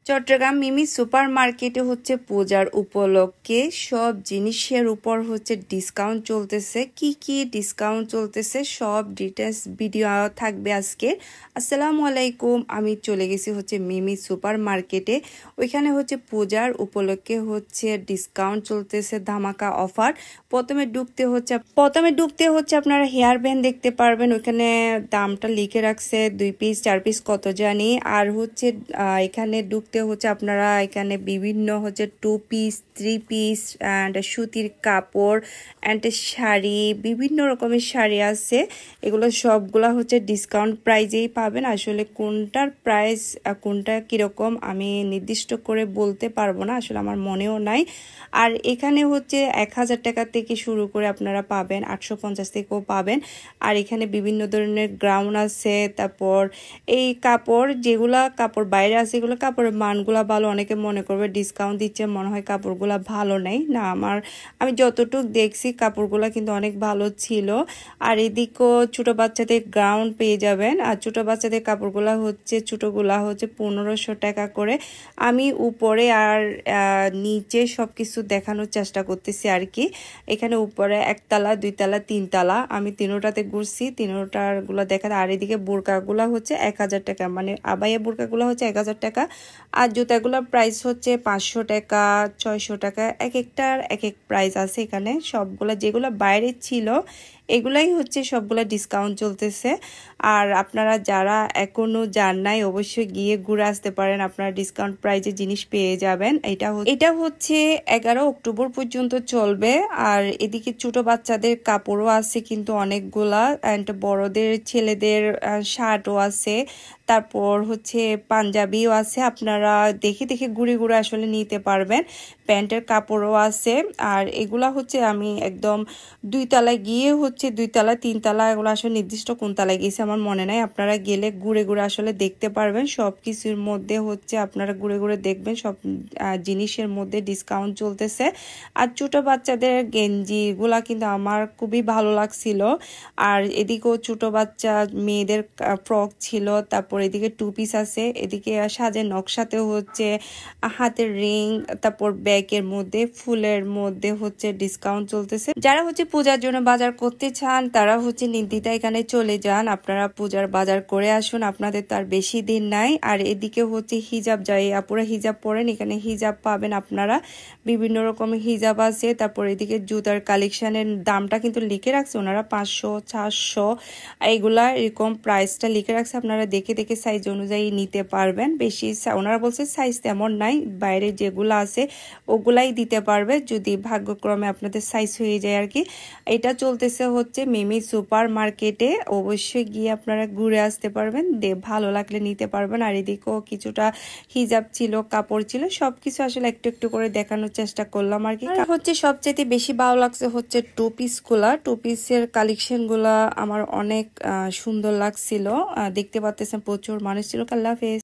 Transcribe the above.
চট্টগ্রাম মিমি super মার্কেটে পূজার উপলক্ষে সব জিনিসের উপর ডিসকাউন্ট চলতেছে। কি কি ডিসকাউন্ট চলতেছে সব ডিটেলস ভিডিও থাকবে আজকে। আসসালামু আলাইকুম, আমি চলে গেছি মিমি সুপার মার্কেটে। ওইখানে পূজার উপলক্ষে ডিসকাউন্ট চলতেছে, ধামাকা অফার। প্রথমে ঢুকতে আপনারা হেয়ার ব্যান্ড দেখতে পারবেন। ওইখানে দামটা লিখে রাখছে 2 পিস 4 পিস কত জানি। আর এখানে ঢুকতে আপনারা এখানে বিভিন্ন 2 পিস 3 পিস এন্ড সুতির কাপড় এন্ড শাড়ি, বিভিন্ন রকমের শাড়ি আছে। এগুলো সবগুলা ডিসকাউন্ট প্রাইজেই পাবেন। আসলে কোনটার প্রাইস কোনটা কিরকম আমি নির্দিষ্ট করে বলতে পারবো না, আসলে আমার মনেও নাই। আর এখানে 1000 টাকা থেকে শুরু করে আপনারা পাবেন, 850 থেকেও পাবেন। আর এখানে বিভিন্ন ধরনের গ্রাউন্ড আছে। তারপর এই যেগুলা কাপড় বাইরে আছে, এগুলো কাপড়ের মানগুলা ভালো। অনেকে মনে করবে ডিসকাউন্ট দিচ্ছে, মনে হয় কাপড়গুলা ভালো নেই। না, আমি যতটুকু দেখছি কাপড়গুলা কিন্তু অনেক ভালো ছিল। আর এদিকেও ছোট বাচ্চাদের গ্রাউন্ড পেয়ে যাবেন। আর ছোট বাচ্চাদের কাপড়গুলা ছোটগুলা 1500 টাকা করে। আমি উপরে আর নিচে সবকিছু দেখানোর চেষ্টা করতেছি আর কি। এখানে উপরে 1 তলা 2 তলা 3 তলা, আমি তিনোটাতে ঘুরছি, তিনোটার গুলা দেখা। আর এদিকে বোরকাগুলা 1000 টাকা, মানে আবাইয়া বোরকাগুলা 1000 টাকা। আর জুতাগুলোর প্রাইস 500 টাকা 600 টাকা, এক একটার এক এক প্রাইস আছে। এখানে সবগুলা যেগুলো বাইরে ছিল এগুলাই সবগুলা ডিসকাউন্ট চলতেছে। আর আপনারা যারা এখনো যান নাই অবশ্যই গিয়ে ঘুরে আসতে পারেন, আপনারা ডিসকাউন্ট প্রাইজে জিনিস পেয়ে যাবেন। এটা 11 অক্টোবর পর্যন্ত চলবে। আর এদিকে ছোট বাচ্চাদের কাপড়ও আছে কিন্তু অনেকগুলা, এন্ড বড়দের ছেলেদের শার্টও আছে। তারপর পাঞ্জাবিও আছে, আপনারা দেখে দেখে ঘুরে ঘুরে আসলে নিতে পারবেন। প্যান্টের কাপড়ও আছে। আর এগুলা আমি একদম 2 তলায় গিয়ে 2 তলা 3 তলা, এগুলো আসলে নির্দিষ্ট কোন তলায় গেছে আমার মনে নাই। আপনারা গেলে ঘুরে ঘুরে আসলে দেখতে পারবেন। সব কিছুর মধ্যে আপনারা ঘুরে ঘুরে দেখবেন, সব জিনিসের মধ্যে ডিসকাউন্ট চলতেছে। আর ছোট বাচ্চাদের গেঞ্জিগুলা কিন্তু আমার খুবই ভালো লাগছিল। আর এদিকেও ছোট বাচ্চা মেয়েদের ফ্রক ছিল। তারপর এদিকে 2 পিস আছে। এদিকে সাজের নকশাতে হাতের রিং, তারপর ব্যাগের মধ্যে ফুলের মধ্যে ডিসকাউন্ট চলতেছে। যারা পূজার জন্য বাজার করতে চান তারা নির্দ্বিধায় এখানে চলে যান, আপনারা পূজার বাজার করে আসুন, আপনাদের তার বেশি দিন নাই। আর এদিকে হিজাব, যাই আপুরা হিজাব পরেন এখানে হিজাব পাবেন আপনারা, বিভিন্ন রকমের হিজাব আছে। তারপর এদিকে জুতার কালেকশনের দামটা কিন্তু লিখে রাখছে ওনারা, 500 400 এইগুলা এরকম প্রাইসটা লিখে রাখছে। আপনারা দেখে দেখে সাইজ অনুযায়ী নিতে পারবেন। বেশি ওনারা বলছে সাইজ তেমন নাই, বাইরে যেগুলো আছে ওগুলাই দিতে পারবে যদি ভাগ্যক্রমে আপনাদের সাইজ হয়ে যায় আর কি। এটা চলতেছে মিমি সুপার মার্কেটে, অবশ্যই গিয়ে আপনারা ঘুরে আসতে পারবেন, ভালো লাগলে নিতে পারবেন। আর এদিকেও কিছুটা হিজাব ছিল, কাপড় ছিল, সবকিছু আসলে একটু একটু করে দেখানোর চেষ্টা করলাম আর কি। সবচেয়ে বেশি ভালো লাগছে 2 পিস গুলা, 2 পিসের কালেকশন গুলা আমার অনেক সুন্দর লাগছিল। দেখতে পাচ্ছেন প্রচুর মানুষ ছিল। আল্লাহ হাফেজ।